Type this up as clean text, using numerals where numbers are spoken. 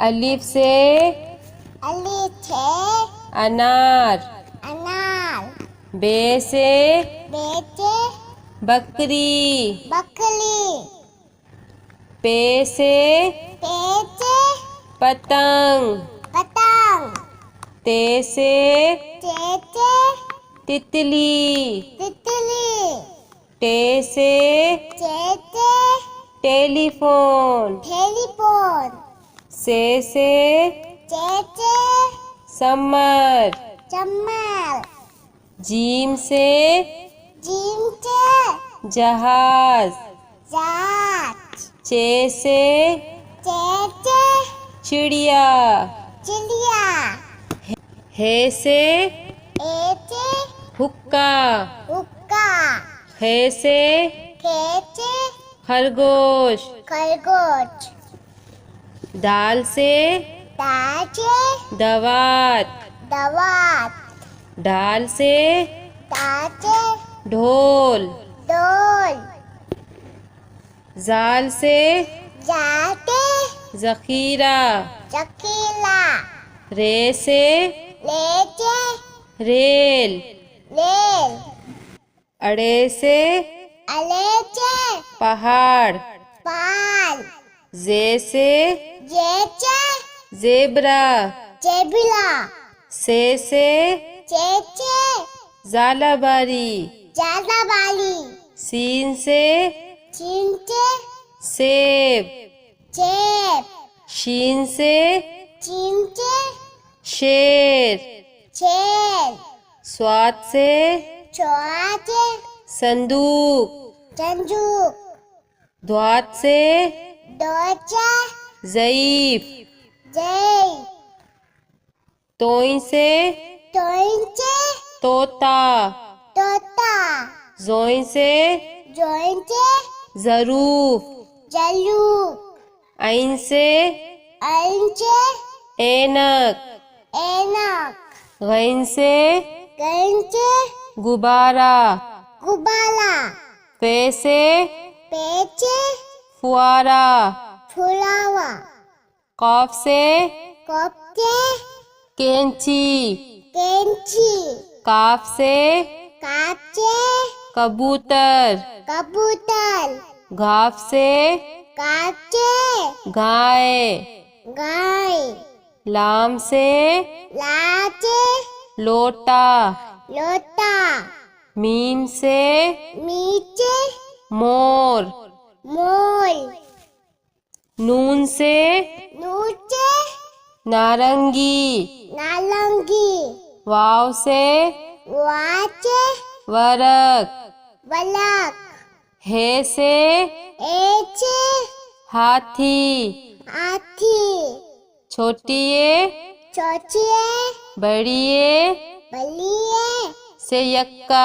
अलिफ से अनार। बे से बकरी। पे से पतंग। ते से तितली। टे से टेलीफोन। से समर। जीम से जहाज। चे से चिड़िया। हे से हुक्का। खे से खरगोश। दाल से दवात। ढाल से ढोल। जाल से जखीरा। रे से रेल। अड़े से पहाड़। जे से जेब्रा। से जालाबारी। सीन से सेब। शीन से शेर। स्वाद से संदूक। द्वात से ज़ईफ। तोई से तोता। जोई से ज़रूफ। आइन से ऐनक। गैन से गुब्बारा। फे से फुआरा। कॉफ से कैंची। काफ से कबूतर। घाफ से गाय। लाम से लोटा। मीम से मोर। नून से नारंगी। वाव से वरक। हे से हाथी। छोटिए बड़िए से यक्का।